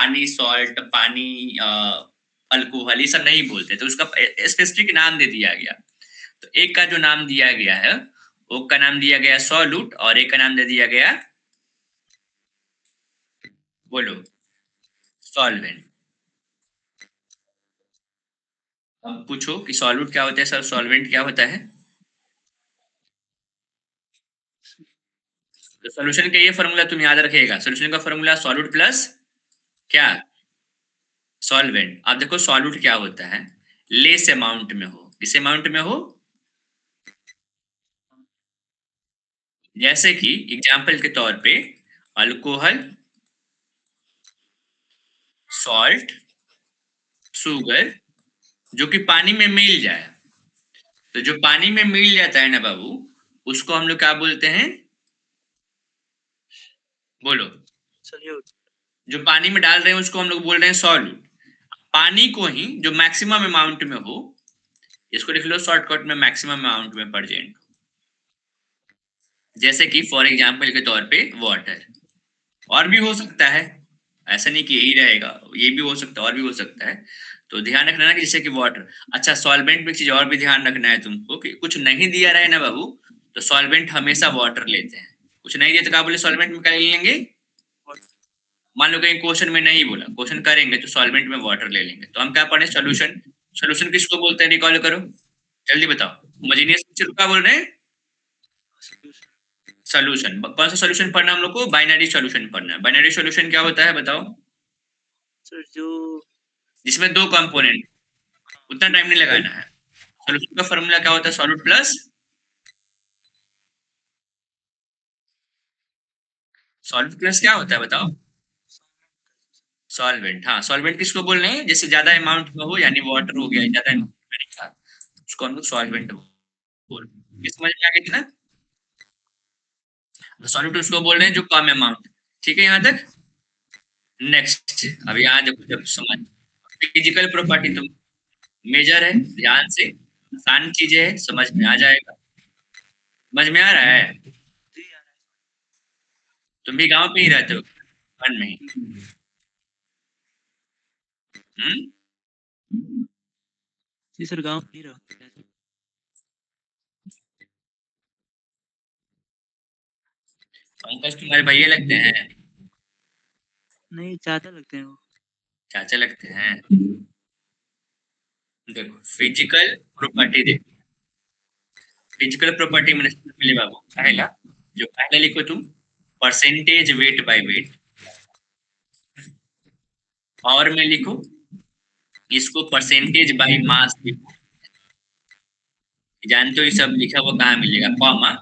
पानी सॉल्ट, पानी अल्कोहल ये सब नहीं बोलते, तो उसका स्पेसिफिक नाम दे दिया गया। तो एक का जो नाम दिया गया है, वो का नाम दिया गया सॉल्यूट और एक का नाम दे दिया गया, बोलो, सॉल्वेंट। अब पूछो कि सॉल्यूट क्या होता है सर, सॉल्वेंट क्या होता है। तो सॉल्यूशन का ये फॉर्मूला तुम याद रखिएगा, सॉल्यूशन का फॉर्मूला सॉल्यूट प्लस क्या, सॉल्वेंट। अब देखो सॉल्यूट क्या होता है, लेस अमाउंट में हो, किस अमाउंट में हो, जैसे कि एग्जाम्पल के तौर पे अल्कोहल, सॉल्ट, शुगर, जो कि पानी में मिल जाए। तो जो पानी में मिल जाता है ना बाबू, उसको हम लोग क्या बोलते हैं, बोलो, सॉल्यूट। जो पानी में डाल रहे हैं उसको हम लोग बोल रहे हैं सॉल्यूट। पानी को ही जो मैक्सिमम अमाउंट में हो, इसको लिख लो शॉर्टकट में मैक्सिमम अमाउंट में प्रेजेंट, जैसे कि फॉर एग्जाम्पल के तौर पे वाटर। और भी हो सकता है, ऐसा नहीं कि यही रहेगा, ये भी हो सकता है और भी हो सकता है। तो ध्यान रखना ना कि जैसे कि वाटर। अच्छा सॉल्वेंट में एक चीज और भी ध्यान रखना है तुमको कि कुछ नहीं दिया रहे ना बाबू, तो सॉल्वेंट हमेशा वाटर लेते हैं। कुछ नहीं दिया तो क्या बोले, सॉल्वेंट में क्या ले लेंगे। मान लो कहीं क्वेश्चन में नहीं बोला, क्वेश्चन करेंगे तो सॉल्वेंट में वाटर ले लेंगे। तो हम क्या पढ़े, सोल्यूशन। सोल्यूशन किसको बोलते हैं, रिकॉल करो, जल्दी बताओ। होमोजेनियस मिक्सचर को क्या बोल रहे हैं, सोल्यूशन। कौन सा सोल्यूशन पढ़ना है हम लोग को, बाइनरी सोल्यूशन पढ़ना है। बाइनरी सोल्यूशन क्या होता है बताओ, सर जो जिसमें दो कंपोनेंट, उतना टाइम नहीं लगाना है। सोल्यूशन का फॉर्मूला क्या होता है, सॉल्यूट प्लस, सॉल्यूट प्लस क्या होता है बताओ, सॉल्वेंट। हाँ सॉल्वेंट किसको बोल रहे हैं, जैसे ज्यादा अमाउंट में हो, यानी वाटर हो गया ज्यादा amount में नहीं था, उसको हम लोग सॉल्वेंट बोल, ये समझ में आ गई थी ना। सॉल्यूट उसको बोल रहे हैं जो कम अमाउंट। ठीक है यहाँ तक। नेक्स्ट, अब यहाँ देखो, जब समझ फिजिकल प्रॉपर्टी तो मेजर है, ध्यान से, आसान चीजें है, समझ में आ जाएगा। समझ में आ रहा है, तुम भी गांव पे ही रहते हो, वन में ही। हम्म? जी सर गाँव नहीं रहा। पंकज तुम्हारे भैया लगते हैं, नहीं चाचा लगते हैं वो। चाचा लगते हैं। देखो फिजिकल प्रॉपर्टी देखो, फिजिकल प्रॉपर्टी में सबसे पहले बाबू पहला, जो पहले लिखो तुम, परसेंटेज वेट बाय वेट। और में लिखो, इसको परसेंटेज बाय मास लिखो। जानते हो ये सब लिखा हुआ कहाँ मिलेगा, comma,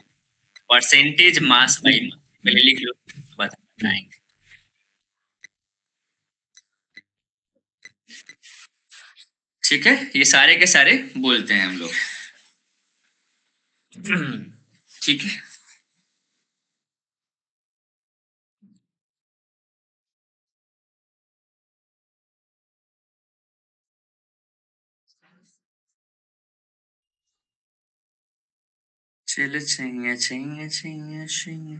percentage mass by mass, पहले लिख लो, बताएंगे। ठीक है, ये सारे के सारे बोलते हैं हम लोग। ठीक है, चलो चाहिए चाहिए चाहिए चाहिए,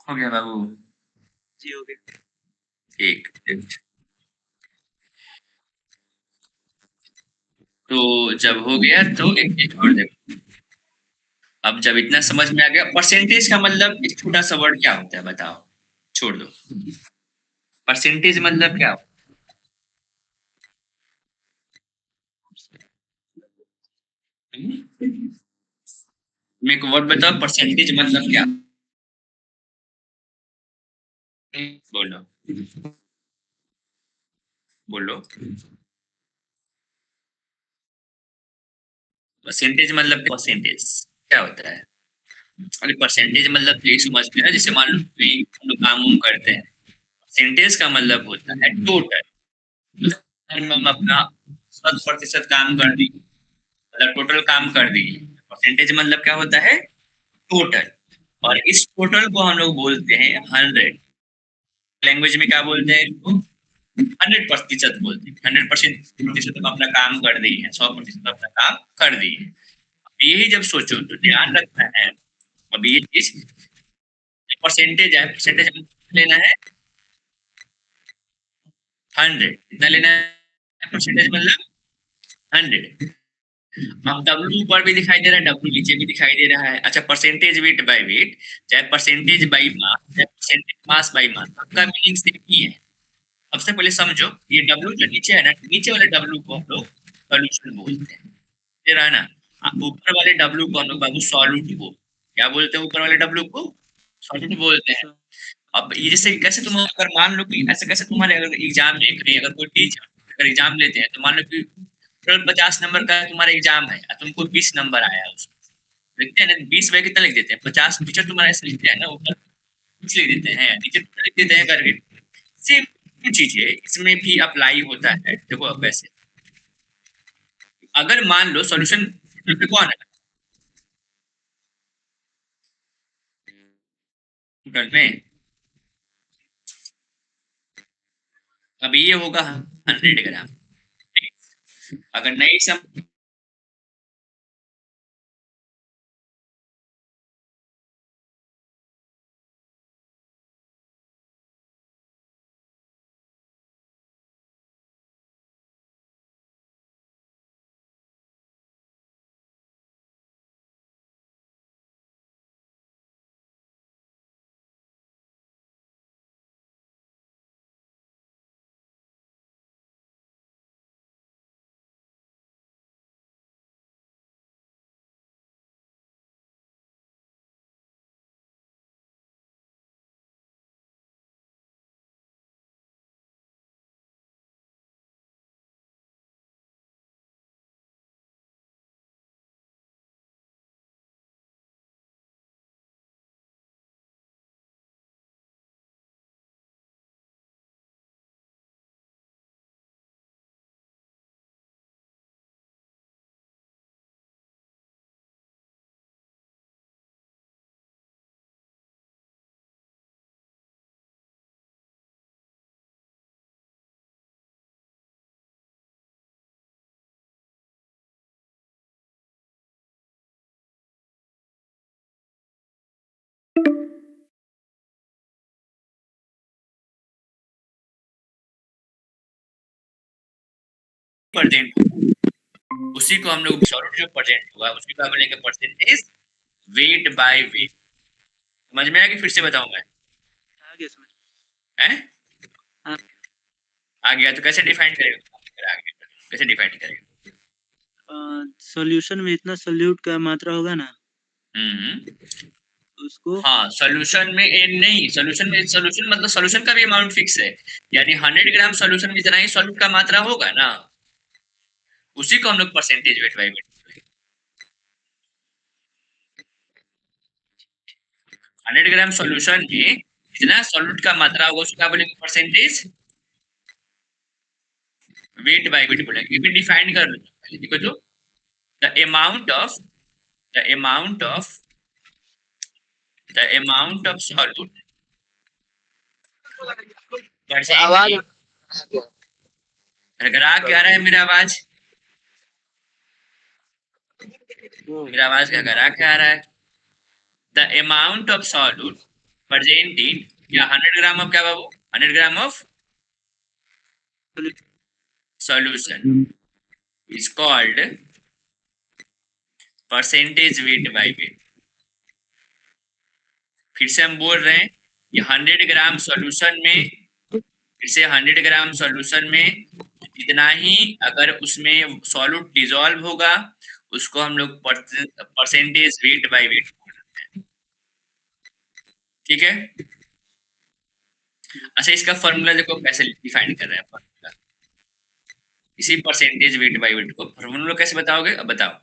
हो गया बाबू, जी हो गया। एक मिनट। तो जब हो गया तो एक चीज और देखो, अब जब इतना समझ में आ गया, परसेंटेज का मतलब एक छोटा सा वर्ड क्या होता है बताओ, छोड़ दो। परसेंटेज मतलब क्या होता है? मेरे को वर्ड बताओ, परसेंटेज मतलब क्या, बोलो, बोलो। परसेंटेज मतलब परसेंटेज क्या होता है, अरे परसेंटेज मतलब यही समझ में ना, जैसे मान लो कोई हम लोग काम उम करते हैं, परसेंटेज का मतलब होता है टोटल, हम अपना 100% काम कर दिए, मतलब टोटल काम कर दिए। परसेंटेज मतलब क्या होता है, टोटल। और इस टोटल को हम लोग बोलते हैं 100, लैंग्वेज में क्या बोलते हैं इसको, 100% बोलते हैं। 100% हम अपना काम कर दिए हैं, 100% अपना काम कर दिए हैं। यही जब सोचो तो ध्यान रखना है, अभी ये चीज परसेंटेज है, परसेंटेज लेना है 100 कितना लेना है परसेंटेज मतलब 100। अब डब्ल्यू ऊपर भी दिखाई दे रहा है, डब्ल्यू नीचे भी दिखाई दे रहा है। अच्छा परसेंटेज वेट बाय वेट, चाहे परसेंटेज बाय मास, चाहे परसेंटेज मास बाय मास, सबका मीनिंग सेम ही है। सबसे पहले समझो ये डब्ल्यू जो नीचे है ना, नीचे वाले डब्ल्यू को हम लोग सॉल्यूशन बोलते हैं, क्लियर है ना। ऊपर वाले डब्ल्यू को हम लोग बाबू सॉल्यूट को क्या बोलते हैं, ऊपर वाले डब्ल्यू को सॉल्यूट बोलते हैं। अब ये जैसे कैसे तुम अगर मान लो कि ऐसे कैसे तुम्हारे अगर एग्जाम में कहीं अगर कोई टीचर अगर एग्जाम लेते हैं तो मान लो कि 50 नंबर का तुम्हारा एग्जाम है और तुमको 20 नंबर आया उसमें, लिखते हैं ना 20 में कितना लिख देते हैं 50, टीचर तुम्हारा ऐसे लिखते हैं ना ऊपर कुछ लिख देते हैं, टीचर लिख देते हैं करके। सेम चीज है इसमें भी अप्लाई होता है। देखो अब वैसे अगर मान लो सॉल्यूशन कौन है टोटल में, अब ये होगा 100 ग्राम। अगर नहीं सम परसेंट, उसी को हम लोग सॉल्यूट जो परसेंट हुआ उसी को हम बोलेंगे परसेंटेज वेट बाय वेट। समझ में आया कि फिर से बताऊं मैं? आगे समझ हैं? हाँ। आ गया तो कैसे डिफाइन करेगा, आगे कैसे डिफाइन करेगा? सॉल्यूशन में इतना सॉल्यूट का मात्रा होगा ना उसको हाँ सॉल्यूशन में नहीं, सॉल्यूशन मतलब सॉल्यूशन का भी अमाउंट फिक्स है, यानी 100 ग्राम सॉल्यूशन में जितना ही सॉल्यूट का मात्रा होगा ना उसी को हम लोग percentage weight by wait. 100 gram solution में जितना सॉल्यूट का मात्रा होगा उसको क्या बोलेंगे परसेंटेज वेट बाय वेट बोलेंगे। ये भी डिफाइन कर लो पहले, देखो तो the amount of the amount of the amount of solute आवाज अगर आ क्या रहा है मेरा आवाज, मेरा आवाज क्या कर क्या आ रहा है? The amount of solute presented या 100 ग्राम ऑफ क्या बाबू 100 gram of solution is called percentage weight by wait. फिर से हम बोल रहे हैं ये 100 ग्राम सॉल्यूशन में, फिर से 100 ग्राम सॉल्यूशन में जितना ही अगर उसमें सॉल्यूट डिसॉल्व होगा उसको हम लोग परसेंटेज वेट बाय वेट बोलते हैं, ठीक है। अच्छा इसका फॉर्मूला देखो कैसे डिफाइन कर रहे हैं फॉर्मूला, इसी परसेंटेज वेट बाय वेट को फॉर्मूला कैसे बताओगे, अब बताओ।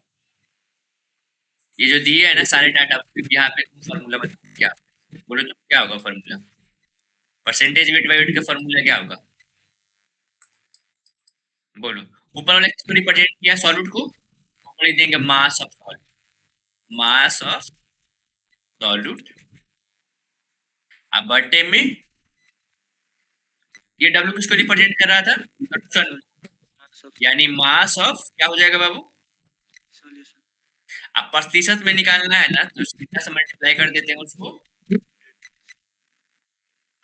ये जो दिए है ना सारे डाटा यहाँ पे फॉर्मूला बताओ क्या, बोलो तो क्या होगा formula, percentage weight by wait का फॉर्मूला क्या होगा बोलो। ऊपर वाले किसको रिप्रेजेंट किया सॉल्यूट को, ऊपर लिख देंगे mass of solute, mass of solute. अब बटे में ये डब्ल्यू किसको रिप्रेजेंट कर रहा था सॉल्यूशन, यानी मास ऑफ क्या हो जाएगा बाबू सॉल्यूशन। अब प्रतिशत में निकालना है ना तो कितना से मल्टीप्लाई कर देते हैं उसको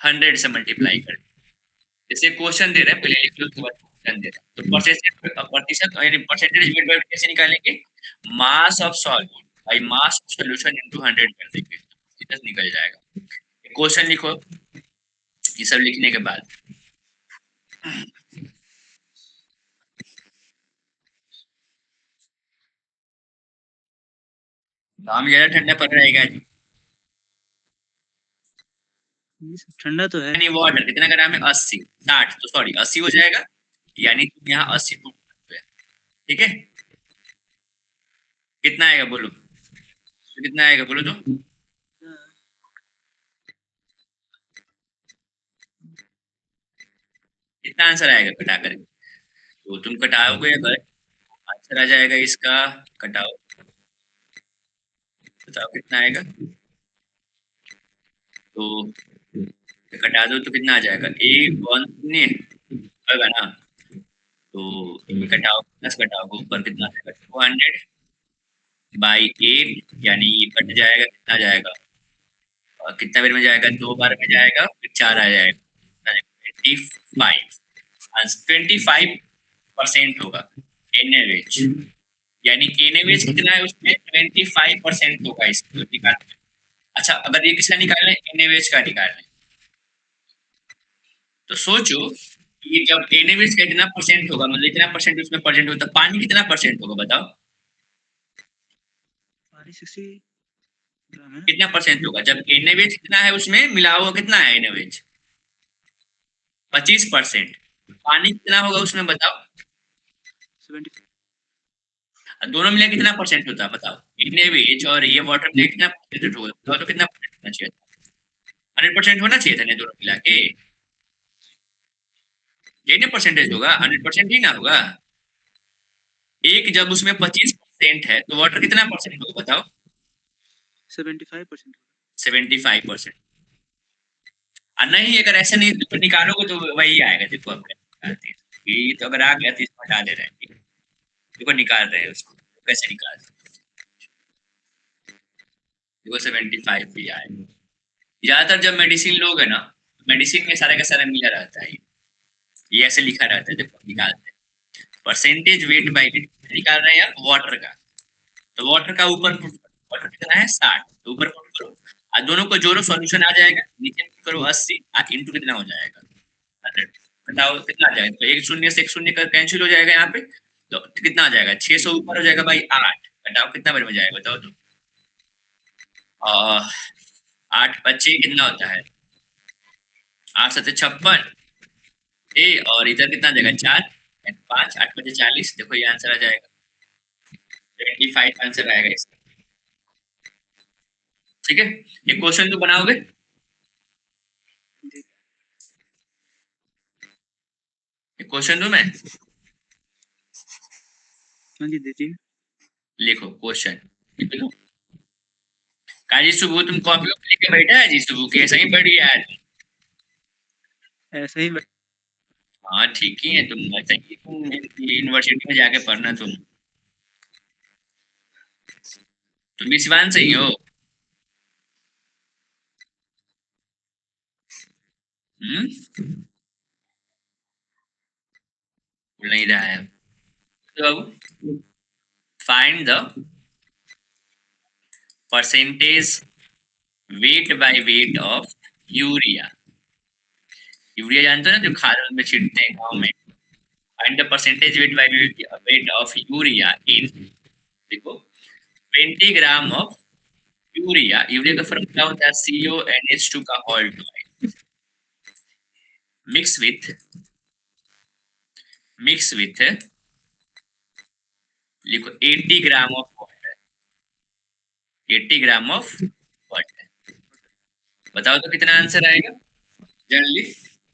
100 से मल्टीप्लाई कर देते हैं। जैसे क्वेश्चन दे रहे हैं, पहले लिख लो, उसके बाद क्वेश्चन दे रहे हैं, तो प्रतिशत यानी परसेंटेज वेट बाय कैसे निकालेंगे? Mass of solute by mass of solution into 100 कर देंगे, सीधा निकल जाएगा। क्वेश्चन लिखो, ये सब लिखने के बाद काम ज्यादा ठंडा पड़ रहेगा जी। ठंडा तो है। यानी वाटर कितना ग्राम है? 80, 60 तो सॉरी 80 हो जाएगा, यानी तुम यहाँ 80 पुट करते हो, ठीक है? कितना आएगा बोलो, तो कितना आएगा बोलो तो? कितना आंसर आएगा कटा कर? तो तुम कटाओगे अगर, आंसर आ जाएगा इसका, कटाओ, बताओ कितना आएगा? तो कटा दो तो कितना आ जाएगा? एक वन शून्य होगा ना, तो कटाओ, 10 कटाओ, ऊपर कितना आ जाएगा? 200 बाई 8, यानी ये कट जाएगा, कितना आ जाएगा? और कितना बार में जाएगा? 2 बार में जाएगा, फिर 4 आ जाएगा, 25% होगा एनएवेज, यानी एनएवेज कितना है उसमें? 25% होगा इसको निकालने। अच्छा, अगर ये किसका निकालना है? एनएवेज का निकालना है, तो सोचो ये जब एनएवेज का इतना परसेंट होगा, मतलब इतना परसेंट उसमें परसेंट होता है, पानी कितना परसेंट होगा बताओ? पानी 60 ग्राम है ना? कितना परसेंट होगा जब एनएवेज कितना है उसमें मिला हुआ? कितना है एनएवेज? 25%। पानी कितना होगा उसमें बताओ? 70। दोनों मिला कितना परसेंट होता है बताओ? एनएवेज और ये वाटर मिला कितना परसेंट होगा बताओ, तो कितना परसेंट होना चाहिए? 100% होना चाहिए था ना दोनों मिला के, यही ना परसेंटेज होगा, 100% ही ना होगा। एक जब उसमें 25% है तो वाटर कितना परसेंट होगा बताओ? 75%। 75%। और नहीं, अगर ऐसा नहीं तो निकालोगे तो वही आएगा, देखो अब निकालते हैं, ये तो अगर आ गया तो इसको हटा दे रहे हैं, देखो निकाल रहे हैं उसको, कैसे निकालते हैं? देखो 75 भी आएगा। ज्यादातर जब मेडिसिन लोगे ना, मेडिसिन में सारा का सारा मिला रहता है, ये ऐसे लिखा रहता है, देखो निकालते हैं, परसेंटेज वेट बाई वेट निकाल रहे हैं आप वाटर का, तो वाटर का ऊपर पुट करो, वाटर कितना है? 60, तो ऊपर पुट करो, और दोनों को जोड़ो, सॉल्यूशन आ जाएगा, नीचे पुट करो 80, इंटू कितना हो जाएगा? 100। बताओ कितना आ जाएगा? तो एक शून्य से एक शून्य का कैंसिल हो जाएगा यहाँ पे, तो कितना आ जाएगा? 600 ऊपर हो जाएगा भाई 8, बताओ कितना बार में जाएगा बताओ तो? 8 25 कितना होता है? 8 7 56 ए, और इधर कितना आ जाएगा? 4 5 8 5 40, देखो ये आंसर आ जाएगा, 75 आंसर आएगा इसका, ठीक है? ये क्वेश्चन तो बनाओगे? ये क्वेश्चन दो मैं, हाँ जी, दीजिए। लिखो क्वेश्चन, लिख लो। काजी सुबह तुम कॉपी पे लेके बैठा है जी? सुबह के ऐसा ही बैठ गया आज? ऐसे ही हाँ ठीक ही है, तुम ऐसा ही तुम यूनिवर्सिटी में जाके पढ़ना, तुम भी सिवान से ही हो? बोल नहीं रहा है तो बाबू, find the percentage weight by weight of urea. Urea जानते हो ना, जो खाद में छिड़कते हैं गाँव में। Find the percentage weight by weight of urea in, देखो 20 ग्राम ऑफ यूरिया, यूरिया का फॉर्मूला होता है CONH2 का होल टू, मिक्स विथ लिखो 80 gram of water, 80 gram of water, बताओ तो कितना आंसर आएगा जल्दी?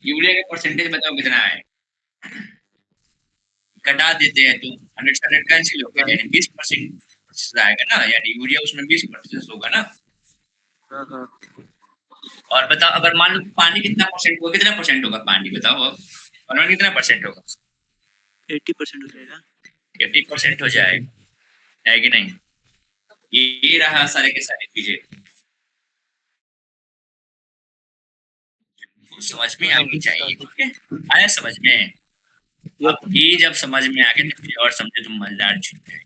यूरिया का परसेंटेज बताओ कितना है? घटा देते हैं तो 100 से 100 कैंसिल हो गया, यानी 20% आएगा ना, यानी यूरिया उसमें 20% होगा ना। हाँ हाँ। और बताओ अगर मान लो पानी कितना परसेंट होगा, कितना परसेंट होगा पानी बताओ अब, और कितना परसेंट होगा? 80% हो जाएगा। 80% हो जाएगा, है कि नहीं? ये रहा सारे के सारे चीजें, समझ में आनी चाहिए, ठीक है? आया समझ में? अब ये जब समझ में आ गया तो फिर और समझे तो मजेदार चीज है,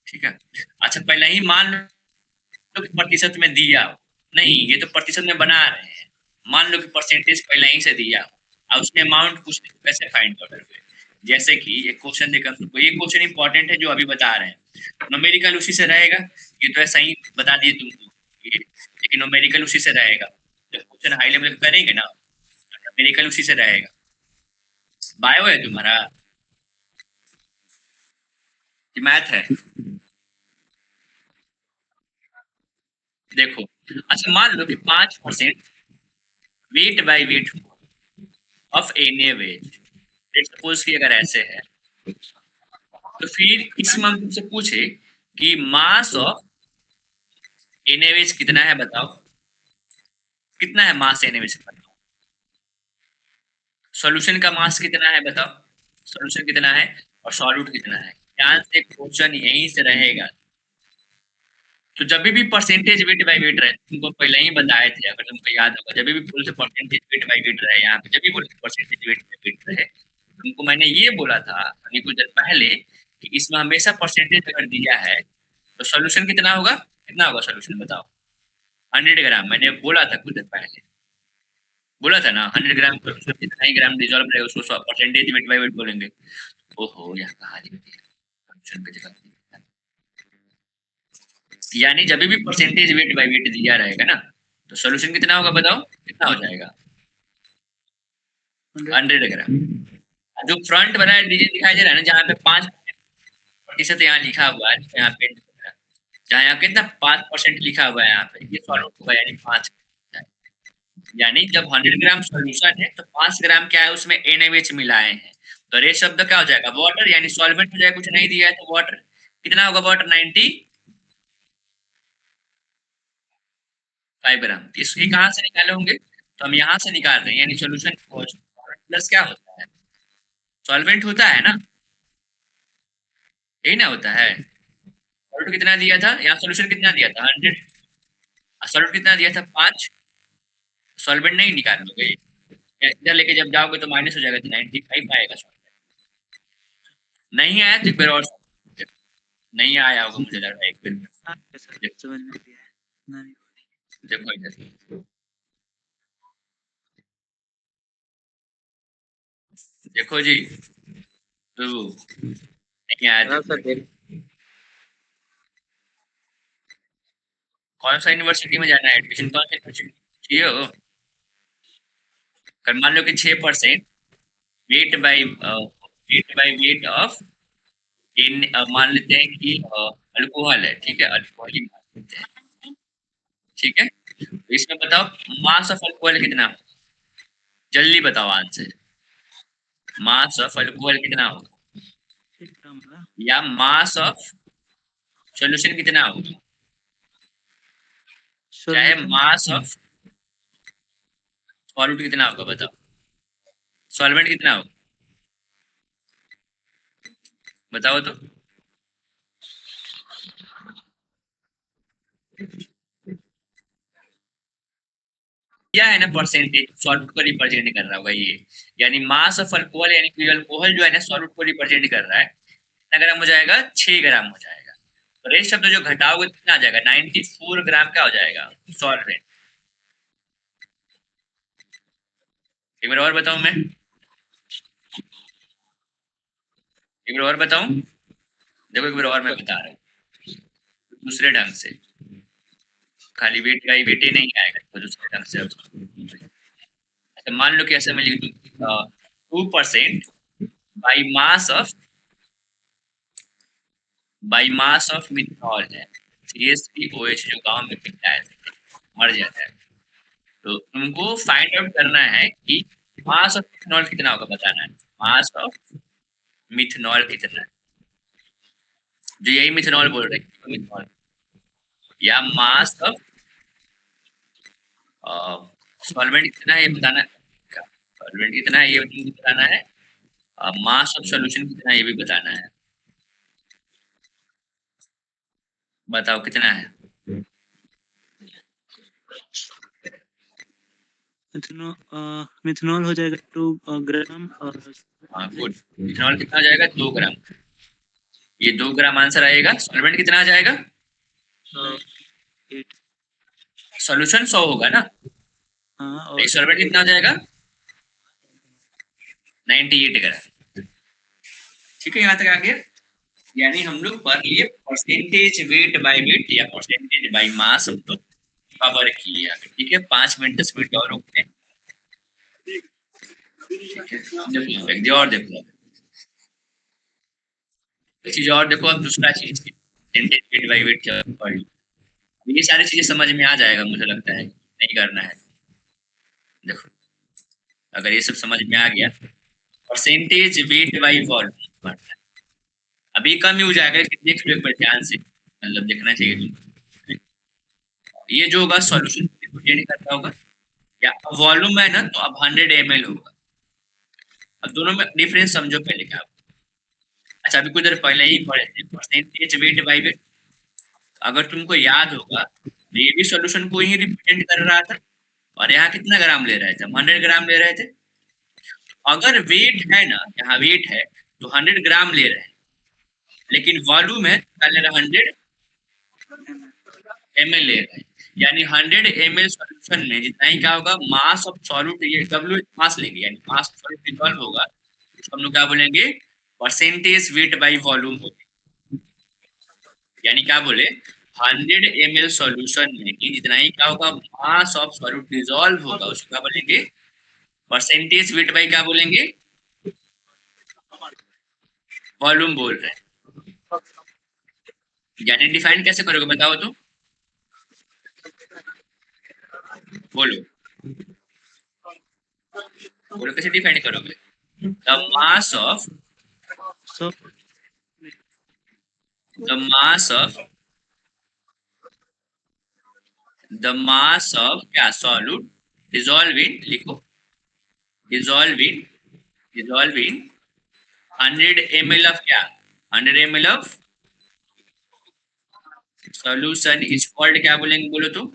ठीक है? अच्छा, पहले ही मान लो कि प्रतिशत में दिया हो। नहीं, ये तो प्रतिशत में बना रहे हैं। मान लो कि परसेंटेज पहले ही से दिया हो और उसमें अमाउंट कुछ कैसे फाइंड आउट करोगे? जैसे कि एक क्वेश्चन देखा तुमको, ये क्वेश्चन इंपॉर्टेंट है जो अभी बता रहे हैं। न्यूमेरिकल उसी से रहेगा, ये तो ऐसा ही बता दिए तुमको ये, लेकिन न्यूमेरिकल उसी से रहेगा। जब क्वेश्चन हाई लेवल करेंगे ना, न्यूमेरिकल उसी से रहेगा। बायो है तुम्हारा कि मैथ है? देखो, अच्छा मान लो कि 5% weight by weight of an wage, suppose कि अगर ऐसे है, तो फिर इसमें हम तुमसे पूछे कि मास ऑफ एन वेज कितना है, बताओ कितना है मास एन वेज, बताओ। सॉल्यूशन का मास कितना है बताओ, सॉल्यूशन कितना है और सॉल्यूट कितना है। ध्यान से क्वेश्चन यहीं से रहेगा। तो जब भी परसेंटेज वेट बाय वेट रहे, तुमको पहले ही बताए थे, अगर तुमको याद होगा, जब भी बोलते परसेंटेज वेट बाय वेट रहे, यहाँ पे जब भी बोलते परसेंटेज वेट बाय वेट रहे, तुमको मैंने ये बोला था अभी कुछ देर पहले कि इसमें हमेशा परसेंटेज अगर दिया है तो सोल्यूशन कितना होगा, कितना होगा सोल्यूशन बताओ। 100 ग्राम, मैंने बोला था कुछ देर पहले, बोला था ना 100 ग्राम सोल्यूशन कितना ही ग्राम डिजोल्व रहेगा उसको परसेंटेज वेट बाय वेट बोलेंगे। ओहो, यह कहा सोल्यूशन की जगह, यानी जब भी परसेंटेज वेट बाय वेट दिया रहेगा ना, तो सोल्यूशन कितना होगा बताओ, कितना हो जाएगा? 100 ग्राम। जो फ्रंट वाला डिजिट दिखाई दे रहा है ना, जहाँ पे 5% यहाँ लिखा हुआ है, यहाँ पे जहाँ यहाँ कितना 5% लिखा हुआ है, यहाँ पे ये सॉल्व होगा यानी 5। यानी जब 100 ग्राम सॉल्यूशन है तो 5 ग्राम क्या है उसमें NaOH मिलाए हैं, तो रेट शब्द क्या हो जाएगा, वाटर, यानी सॉल्वेंट हो जाएगा। कुछ नहीं दिया है तो वाटर कितना होगा, वाटर 95 ग्राम। इसकी कहाँ से निकाले होंगे, तो हम यहाँ से निकाल रहे हैं, यानी सोल्यूशन प्लस क्या होता है, सॉल्वेंट होता है ना, यही ना होता है। सॉल्ट कितना दिया था, यहाँ सोल्यूशन कितना दिया था 100, सॉल्ट कितना दिया था 5, सॉल्वेंट नहीं निकालोगे, इधर लेके जब जाओगे तो माइनस हो जाएगा, तो 95 आएगा सॉल्वेंट। नहीं आया तो एक बार और, नहीं आया होगा मुझे लग रहा है, एक बार हाँ, सर समझ में आ गया है। नहीं, देखो इधर, देखो जी, तो नहीं आया हाँ तो सर देख, कौन सा यूनिवर्सिटी में जाना है एडमिशन, कौन सा यूनिवर्सिटी चाहिए हो? अगर मान लो कि 6% वेट बाय वेट ऑफ इन, मान लेते हैं कि अल्कोहल है, ठीक है, अल्कोहल ही मान लेते हैं, ठीक है। तो इसमें बताओ मास ऑफ अल्कोहल कितना हो, जल्दी बताओ आंसर। मास ऑफ अल्कोहल कितना होगा, ठीक काम होगा। या मास ऑफ सॉल्यूशन कितना होगा, चाहे सॉल्यूशन मास ऑफ सॉल्यूट कितना होगा बताओ, सॉल्वेंट कितना होगा बताओ तो। क्या है ना, परसेंटेज सॉल्यूट को रिप्रेजेंट कर रहा होगा ये, यानी मास ऑफ अल्कोहल, यानी कि अल्कोहल जो है ना सॉल्यूट को रिप्रेजेंट कर रहा है। कितना ग्राम हो जाएगा, 6 ग्राम हो जाएगा। तो रेस्ट शब्द जो घटाओगे कितना आ जाएगा, 94 ग्राम क्या हो जाएगा, सॉल्वेंट। एक बार और बताऊं मैं, एक बार और बताऊं, देखो एक बार और मैं बता रहा हूँ दूसरे ढंग से, खाली वेट का ही वेट ही नहीं आएगा तो दूसरे ढंग से। अच्छा मान लो कि ऐसे में लिख दूं 2% by mass of, by mass of methanol है, CH3OH जो गांव में मिलता है, मर जाता है। तो तुमको फाइंड आउट करना है कि मास ऑफ मिथनॉल कितना होगा, बताना है मास ऑफ मिथनॉल कितना है, जो यही मिथनॉल बोल रहे हैं मिथनॉल, या मास ऑफ सॉल्वेंट कितना है ये बताना है, सॉल्वेंट कितना है ये तुमको बताना है, मास ऑफ सॉल्यूशन कितना है ये भी बताना है। बताओ कितना है, मिथनॉल हो जाएगा 2 ग्राम और हाँ गुड। इथेनॉल कितना आ जाएगा? 2 ग्राम। ये 2 ग्राम आंसर आएगा। सॉल्वेंट कितना आ जाएगा? 8। सॉल्यूशन 100 होगा ना, हाँ तो और सॉल्वेंट कितना आ जाएगा? 98 ग्राम। ठीक है, यहाँ तक आ गया। यानी हम लोग पढ़ लिए परसेंटेज वेट बाय वेट या परसेंटेज बाय मास हम लोग कवर किए आगे। ठीक है, 5 मिनट 10 मिनट और रुकते हैं। देखो एक और देखो, एक चीज और देखो। अब दूसरा चीज परसेंटेज वेट बाय वेट क्या पढ़ ली। ये सारी चीजें समझ में आ जाएगा मुझे लगता है, नहीं करना है। देखो अगर ये सब समझ में आ गया, परसेंटेज वेट बाय वॉल्यूम पढ़ना है। अभी कम ही हो जाएगा कि देख लो एक बार ध्यान से, मतलब देखना चाहिए तुमको। ये जो होगा सॉल्यूशन डिपेंड करता होगा, या वॉल्यूम है ना तो अब 100 ml होगा। अब दोनों में डिफरेंस समझो पहले क्या। अच्छा अभी कुछ देर पहले ही पढ़े थे परसेंटेज वेट बाय वेट। अगर तुमको याद होगा तो ये भी सॉल्यूशन को ही रिप्रेजेंट कर रहा था, और यहाँ कितना ग्राम ले रहे थे? 100 ग्राम ले रहे थे। अगर वेट है ना, यहाँ वेट है तो 100 ग्राम ले रहे हैं, लेकिन वॉल्यूम है क्या ले रहा? 100 ml ले रहे हैं। यानी 100 ml सॉल्यूशन में जितना ही क्या होगा? मास ऑफ सॉल्यूट, ये डब्ल्यू मास लेंगे, यानी मास ऑफ सॉल्यूट डिसॉल्व होगा। इसको हम लोग क्या बोलेंगे? परसेंटेज वेट बाय वॉल्यूम होगी। यानी क्या बोले? 100 ml सॉल्यूशन में कि जितना ही क्या होगा? मास ऑफ सॉल्यूट डिसॉल्व होगा, उसको क्या बोलेंगे? परसेंटेज वेट बाय क्या बोलेंगे? वॉल्यूम बोल रहे हैं। यानी डिफाइन कैसे करोगे बताओ तो, बोलो बोलो कैसे डिफाइन करोगे? The mass of so the mass of the mass of क्या? सॉल्यूट डिसॉल्व इन, लिखो डिसॉल्व इन 100 ml ऑफ क्या? 100 ml of solution is called क्या बोलेंगे? बोलो तो,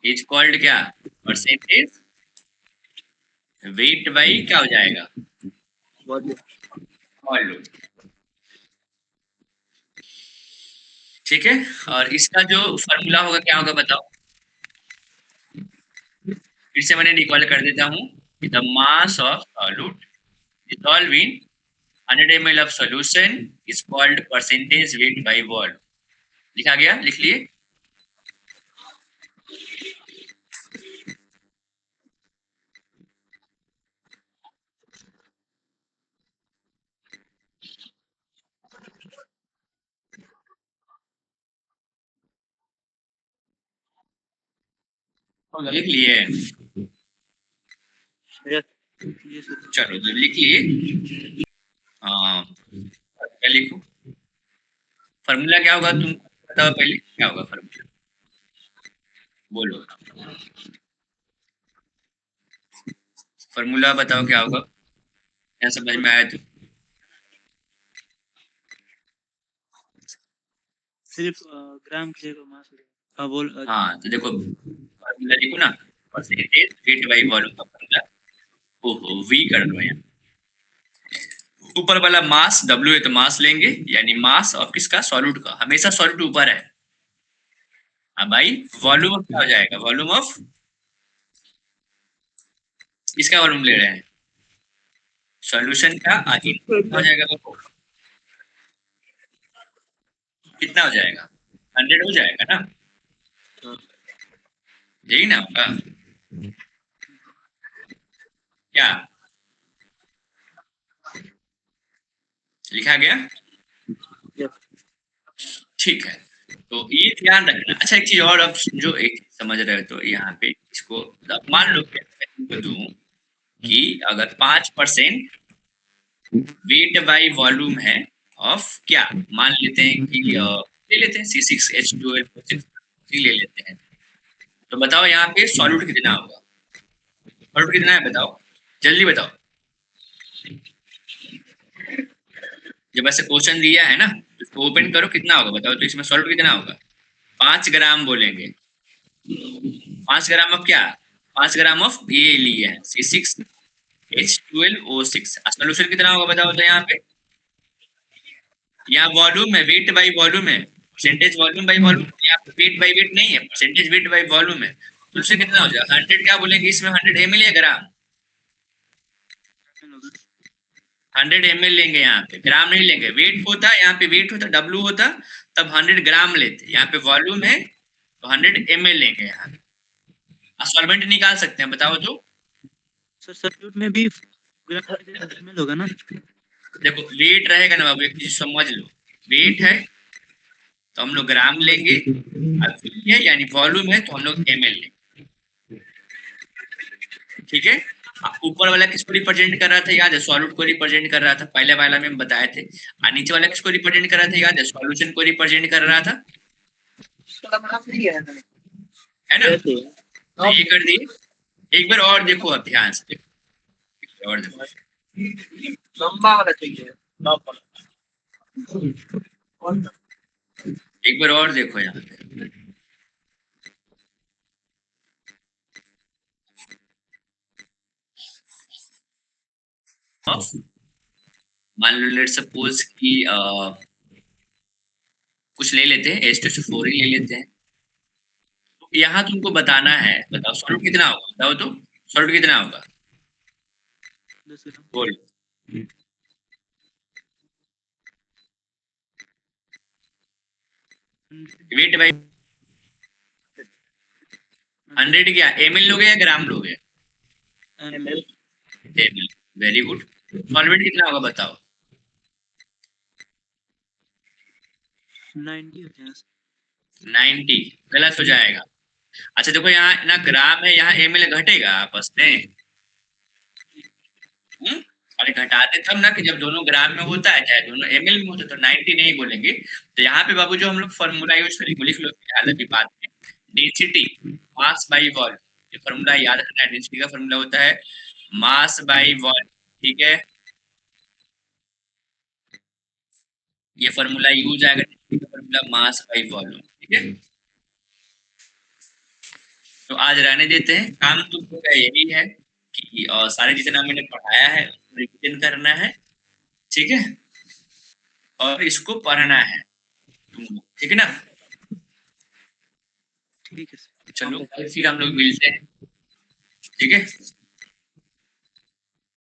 इज कॉल्ड क्या? परसेंटेज वेट बाई क्या हो जाएगा? वॉल्यूम। ठीक है, और इसका जो फॉर्मूला होगा क्या होगा बताओ? फिर से मैंने रिकॉल कर देता हूँ। The mass of solute dissolved in 100 ml of solution is called percentage weight by volume। लिखा गया? लिख लिए? लिख लिए? चलो जब लिख लिए, हाँ क्या लिखो? फॉर्मूला क्या होगा तुम बताओ पहले, क्या होगा फॉर्मूला? बोलो फॉर्मूला बताओ क्या होगा, क्या समझ में आया तो? सिर्फ ग्राम की जगह मास हो जाएगा। हाँ बोल। हाँ तो देखो फॉर्मूला लिखो ना, परसेंटेज वेट बाई वॉल्यूम का फॉर्मूला। ओहो वी कर दो यहाँ, ऊपर वाला मास W है तो मास लेंगे, यानी मास ऑफ किसका? सॉल्यूट का। हमेशा सॉल्यूट ऊपर है। हाँ भाई, वॉल्यूम ऑफ क्या हो जाएगा? वॉल्यूम ऑफ किसका वॉल्यूम ले रहे हैं? सॉल्यूशन का। कितना हो जाएगा देखो, कितना हो जाएगा? 100 हो जाएगा ना, यही ना होगा क्या? लिखा गया? ठीक है, तो ये ध्यान रखना। अच्छा एक चीज और, अब जो एक समझ रहे हो तो यहाँ पे इसको मान लो क्या दूं कि अगर 5% वेट बाय वॉल्यूम है ऑफ क्या, मान लेते हैं कि ले लेते हैं C6H12 ले लेते हैं, तो बताओ यहाँ पे सॉल्यूट कितना होगा? सॉल्यूट कितना है बताओ, जल्दी बताओ। जब ऐसे क्वेश्चन दिया है ना, इसको ओपन करो, कितना होगा बताओ तो? इसमें सॉल्यूट कितना होगा? 5 ग्राम बोलेंगे। 5 ग्राम ऑफ क्या, 5 ग्राम ऑफ ये लिया है C6H12O6। सोल्यूशन कितना होगा बताओ तो यहाँ पे, यहाँ वॉल्यूम है, वेट बाई वॉल्यूम है, परसेंटेज वॉल्यूम बाई वॉल्यूम, यहाँ पे वेट बाई वेट नहीं है, परसेंटेज वेट बाई वॉल्यूम है। तो उससे कितना हो जाएगा 100, क्या बोलेंगे इसमें 100 ml या ग्राम, 100 ml लेंगे, यहाँ पे ग्राम नहीं लेंगे। वेट होता, यहाँ पे वेट होता, W होता, तब 100 ग्राम लेते, यहाँ पे वॉल्यूम है तो 100 ml लेंगे यहाँ पे। सॉल्वेंट निकाल सकते हैं, बताओ तो। सर सब्स्टिट्यूट में भी ग्राम में होगा ना? देखो वेट रहेगा ना बाबू, एक चीज समझ लो, वेट है तो हम लोग ग्राम लेंगे, है यानी वॉल्यूम है तो हम लोग ml लेंगे, ठीक है। ऊपर वाला किसको रिप्रेजेंट कर रहा था याद है, सॉल्यूट को रिप्रेजेंट कर रहा था, पहले वाला में हम बताए थे। और नीचे वाला किसको रिप्रेजेंट कर रहा था याद है, सॉल्यूशन को रिप्रेजेंट कर रहा था, है ना। तो ये कर दिए। एक बार और देखो, अब ध्यान से देखो, एक बार और देखो, लंबा वाला चाहिए। एक बार और देखो यहाँ पे। मान लो लेट सपोज कि कुछ ले लेते हैं, H2SO4 ही ले लेते हैं। तो यहाँ तुमको बताना है, बताओ सॉल्यूट कितना होगा, बताओ तो सॉल्यूट कितना होगा, 10 ग्राम। बोल। वेट बाई 100 क्या ml लोगे या ग्राम लोगे, ml। ml। Very good. Solvent कितना होगा बताओ, 90 हो जाएगा। 90 गलत हो जाएगा। अच्छा देखो यहाँ ना ग्राम है, यहाँ ml घटेगा आपस में। अरे घटाते तब ना कि जब दोनों ग्राम में होता है चाहे दोनों ml में होता है, तो 90 नहीं बोलेंगे। तो यहाँ पे बाबू जो हम लोग फॉर्मूला यूज करेंगे, लिख लो याद अभी बात में, डेंसिटी मास बाई वॉल्यूम। ये फॉर्मूला याद रखना है, डेंसिटी का फॉर्मूला होता है मास बाई वॉल्यूम, ठीक है। ये फॉर्मूला यूज आएगा, डेंसिटी का फॉर्मूला मास बाई वॉल्यूम, ठीक है। तो आज रहने देते हैं, काम तुमको का यही है कि सारे जितना मैंने पढ़ाया है रिविजन करना है, ठीक है, और इसको पढ़ना है तुमको, ठीक है ना। ठीक है सर। चलो फिर हम लोग मिलते हैं, ठीक है।